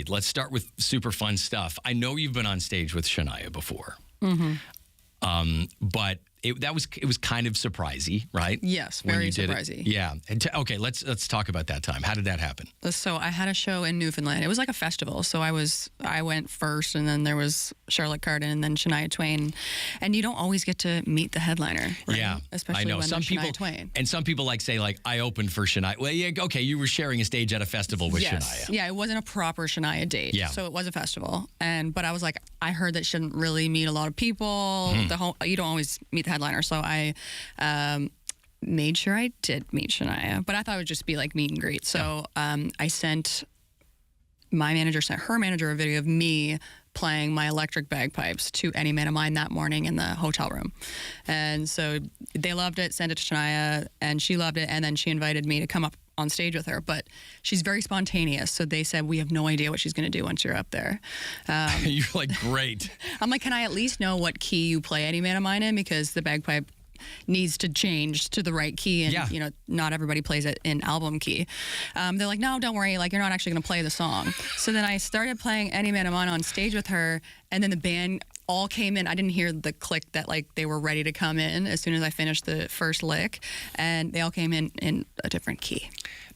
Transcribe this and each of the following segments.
right, let's start with super fun stuff. I know you've been on stage with Shania before, but it was kind of surprising, right? Yes, When very you did it. surprising. Yeah. And okay, let's talk about that time. How did that happen? So I had a show in Newfoundland. It was like a festival. So I went first, and then there was Charlotte Cardin, and then Shania Twain. And you don't always get to meet the headliner. Right? Yeah, especially I know. when Some they're people Shania Twain. and some people say I opened for Shania. Well, yeah, okay, you were sharing a stage at a festival with Shania. Yeah, it wasn't a proper Shania date. Yeah. So it was a festival, but I was like, I heard that shouldn't really meet a lot of people. You don't always meet the headliner, so I made sure I did meet Shania, but I thought it would just be like meet and greet. So my manager sent her manager a video of me playing my electric bagpipes to Any Man of Mine that morning in the hotel room. And so they loved it, sent it to Shania, and she loved it, and then she invited me to come up on stage with her, but she's very spontaneous. So they said, we have no idea what she's going to do once you're up there. You're like, great. I'm like, can I at least know what key you play Any Man of Mine in? Because the bagpipe needs to change to the right key, and not everybody plays it in album key. They're like, no, don't worry, like, you're not actually going to play the song. So then I started playing Any Man of Mine on stage with her, and then the band all came in. I didn't hear the click that like they were ready to come in as soon as I finished the first lick, and they all came in a different key.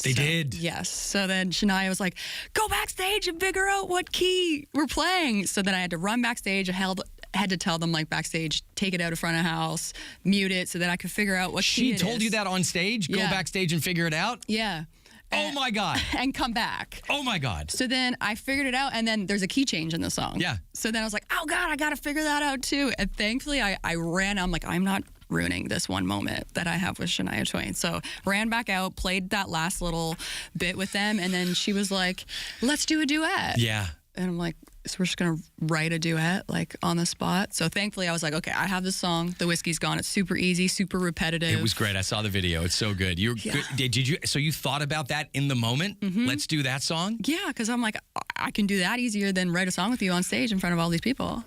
They did? Yes. So then Shania was like, go backstage and figure out what key we're playing. So then I had to run backstage. I had to tell them, like, backstage, take it out of front of house, mute it so that I could figure out what key it is. She told you that on stage? Go backstage and figure it out? Yeah. Oh, my God. And come back. Oh, my God. So then I figured it out, and then there's a key change in the song. Yeah. So then I was like, oh, God, I got to figure that out, too. And thankfully, I ran. I'm like, I'm not ruining this one moment that I have with Shania Twain. So ran back out, played that last little bit with them, and then she was like, let's do a duet. Yeah. And I'm like, so we're just going to write a duet, like, on the spot. So thankfully, I was like, okay, I have the song. The Whiskey's Gone. It's super easy, super repetitive. It was great. I saw the video. It's so good. Good. Did you? So you thought about that in the moment? Let's do that song? Yeah, because I'm like, I can do that easier than write a song with you on stage in front of all these people.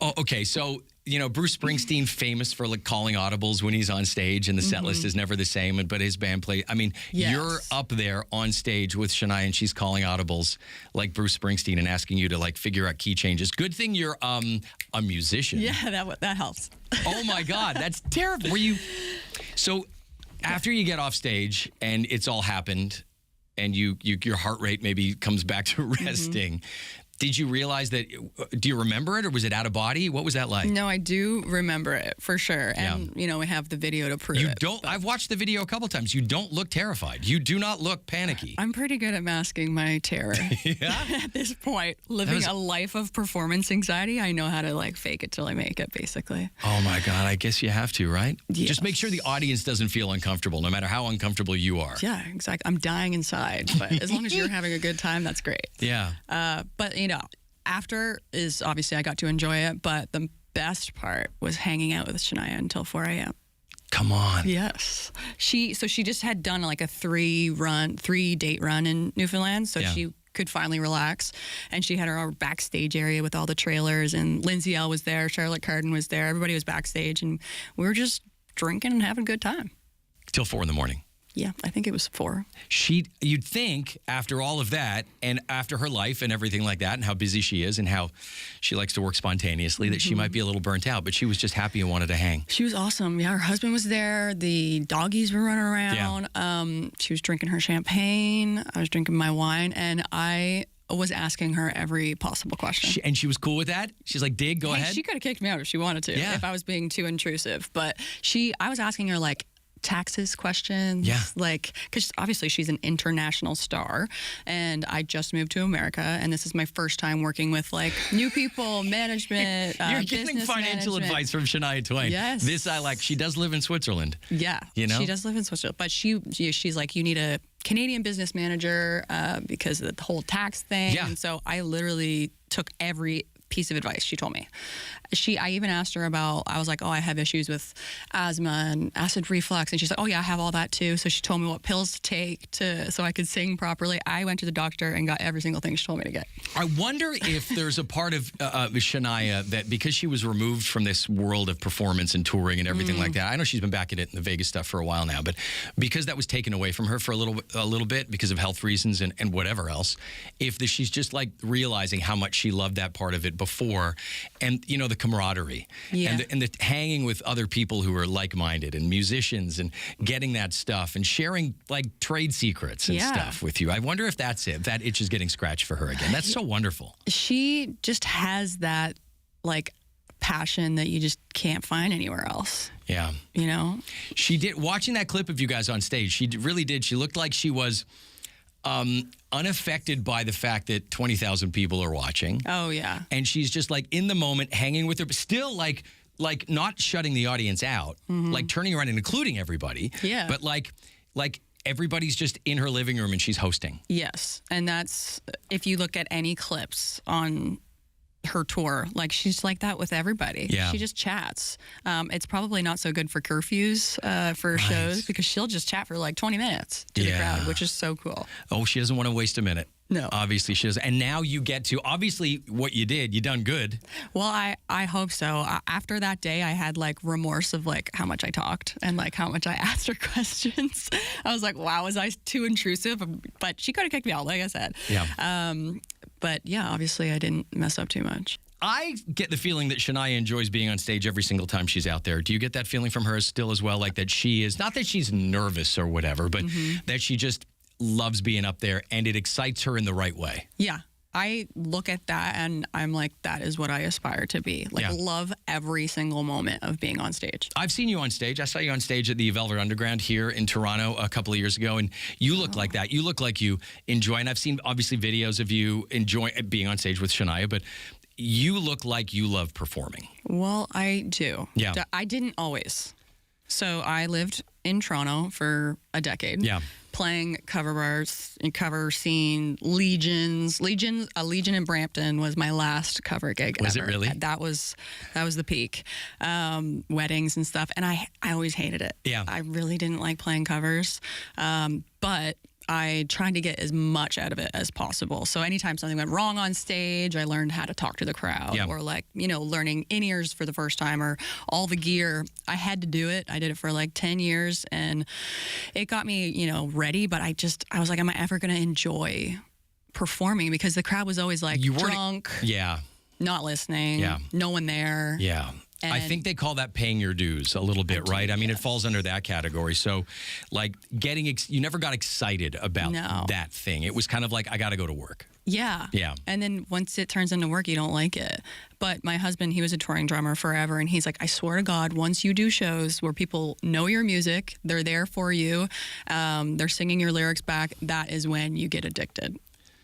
Oh, okay. So, Bruce Springsteen, famous for like calling audibles when he's on stage, and the set list is never the same, but his band play. I mean, you're up there on stage with Shania, and she's calling audibles like Bruce Springsteen and asking you to like figure out key changes. Good thing you're a musician. Yeah, that helps. Oh my God, that's terrible. So after you get off stage and it's all happened, and your heart rate maybe comes back to resting. Did you realize that? Do you remember it, or was it out of body? What was that like? No, I do remember it for sure, and we have the video to prove it. I've watched the video a couple times. You don't look terrified. You do not look panicky. I'm pretty good at masking my terror. At this point, living a life of performance anxiety, I know how to like fake it till I make it, basically. Oh my God, I guess you have to, right? Yes. Just make sure the audience doesn't feel uncomfortable, no matter how uncomfortable you are. Yeah, exactly. I'm dying inside, but as long as you're having a good time, that's great. Yeah. But after is obviously I got to enjoy it, but the best part was hanging out with Shania until 4 a.m. Come on. Yes. She just had done like a 3-date run in Newfoundland, so she could finally relax. And she had her backstage area with all the trailers, and Lindsay Ell was there, Charlotte Cardin was there, everybody was backstage, and we were just drinking and having a good time. Till 4 a.m. Yeah, I think it was 4. You'd think after all of that, and after her life and everything like that, and how busy she is and how she likes to work spontaneously, that she might be a little burnt out, but she was just happy and wanted to hang. She was awesome. Yeah, her husband was there. The doggies were running around. Yeah. She was drinking her champagne. I was drinking my wine, and I was asking her every possible question. And she was cool with that? She's like, dig, go ahead? She could have kicked me out if she wanted to, if I was being too intrusive. But I was asking her, like, taxes questions, like, because obviously she's an international star, and I just moved to America, and this is my first time working with like new people, management. You're getting financial advice from Shania Twain. Yes, this I like. She does live in Switzerland. Yeah, she does live in Switzerland, but she's like, you need a Canadian business manager because of the whole tax thing. Yeah. And so I literally took every piece of advice she told me. I even asked her about, I was like, oh, I have issues with asthma and acid reflux. And she's like, oh yeah, I have all that too. So she told me what pills to take so I could sing properly. I went to the doctor and got every single thing she told me to get. I wonder if there's a part of Shania that, because she was removed from this world of performance and touring and everything like that, I know she's been back at it in the Vegas stuff for a while now, but because that was taken away from her for a little bit because of health reasons and whatever else, if she's just like realizing how much she loved that part of it before, and you know, the camaraderie and the hanging with other people who are like-minded and musicians and getting that stuff and sharing like trade secrets and stuff with you. I wonder if that's it. If that itch is getting scratched for her again. That's so wonderful. She just has that like passion that you just can't find anywhere else. Yeah. You know? She did, watching that clip of you guys on stage, she really did. She looked like she was unaffected by the fact that 20,000 people are watching. Oh, yeah. And she's just like in the moment, hanging with her, but still like not shutting the audience out, like turning around and including everybody. Yeah. But like everybody's just in her living room and she's hosting. Yes. And that's, if you look at any clips on her tour, like she's like that with everybody. Yeah. She just chats. It's probably not so good for curfews for shows, because she'll just chat for like 20 minutes to the crowd, which is so cool. Oh, she doesn't want to waste a minute. No. Obviously she doesn't. And now you get to, obviously what you done good. Well, I hope so. After that day, I had like remorse of like how much I talked and like how much I asked her questions. I was like, wow, was I too intrusive? But she could have kicked me out, like I said. Yeah. But yeah, obviously I didn't mess up too much. I get the feeling that Shania enjoys being on stage every single time she's out there. Do you get that feeling from her still as well? Like that she is, not that she's nervous or whatever, but that she just loves being up there and it excites her in the right way. Yeah. I look at that and I'm like, that is what I aspire to be. Like, love every single moment of being on stage. I've seen you on stage. I saw you on stage at the Velvet Underground here in Toronto a couple of years ago, and you look like that. You look like you enjoy, and I've seen obviously videos of you enjoy being on stage with Shania, but you look like you love performing. Well, I do. Yeah. I didn't always. So I lived in Toronto for a decade. Yeah. Playing cover bars and cover scene, Legion in Brampton was my last cover gig was ever. It really? That was the peak. Weddings and stuff, and I always hated it. Yeah. I really didn't like playing covers, but I tried to get as much out of it as possible. So anytime something went wrong on stage, I learned how to talk to the crowd, or like, you know, learning in-ears for the first time, or all the gear. I had to do it. I did it for like 10 years and it got me, you know, ready. But I was like, am I ever going to enjoy performing? Because the crowd was always like drunk, not listening, no one there. Yeah. And I think they call that paying your dues a little bit, right? I mean, it falls under that category. So, like, you never got excited about that thing. It was kind of like, I got to go to work. Yeah. Yeah. And then once it turns into work, you don't like it. But my husband, he was a touring drummer forever. And he's like, I swear to God, once you do shows where people know your music, they're there for you, they're singing your lyrics back, that is when you get addicted.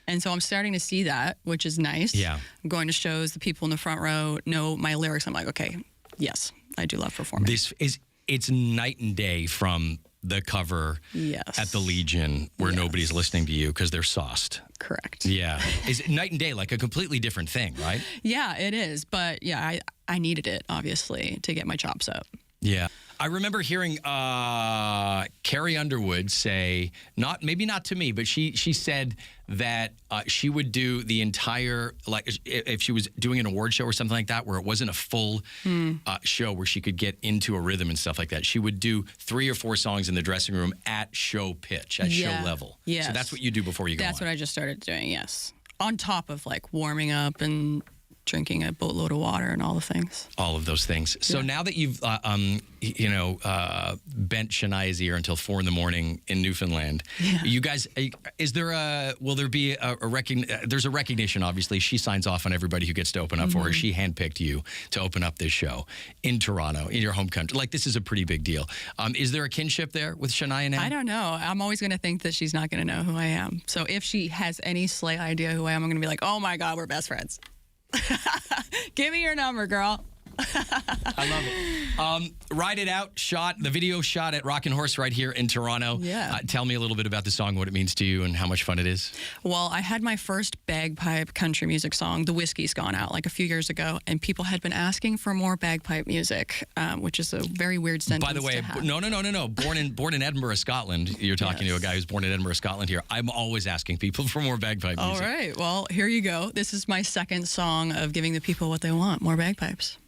And so I'm starting to see that, which is nice. Yeah. I'm going to shows, the people in the front row know my lyrics. I'm like, okay, yes, I do love performing. It's night and day from the cover at the Legion where nobody's listening to you because they're sauced. Correct. Yeah. Is it night and day, like a completely different thing, right? Yeah, it is. But yeah, I needed it, obviously, to get my chops up. Yeah. I remember hearing Carrie Underwood say, maybe not to me, but she said that she would do the entire, like if she was doing an award show or something like that, where it wasn't a full show where she could get into a rhythm and stuff like that. She would do 3 or 4 songs in the dressing room at show pitch, at show level. Yes. So that's what you do before you go on. That's what I just started doing, yes. On top of like warming up and drinking a boatload of water and all the things. All of those things. So now that you've, bent Shania's ear until 4 a.m. in Newfoundland, you guys, will there be there's a recognition, obviously. She signs off on everybody who gets to open up for her. She handpicked you to open up this show in Toronto, in your home country. Like, this is a pretty big deal. Is there a kinship there with Shania now? I don't know. I'm always going to think that she's not going to know who I am. So if she has any slight idea who I am, I'm going to be like, oh my God, we're best friends. Give me your number, girl. I love it. Ride It Out shot, the video shot at Rockin' Horse right here in Toronto. Yeah. Tell me a little bit about the song, what it means to you, and how much fun it is. Well, I had my first bagpipe country music song, The Whiskey's Gone Out, like a few years ago, and people had been asking for more bagpipe music, which is a very weird sentence. By the way, to have. no. Born in Edinburgh, Scotland. You're talking to a guy who's born in Edinburgh, Scotland here. I'm always asking people for more bagpipe music. All right. Well, here you go. This is my second song of giving the people what they want, more bagpipes.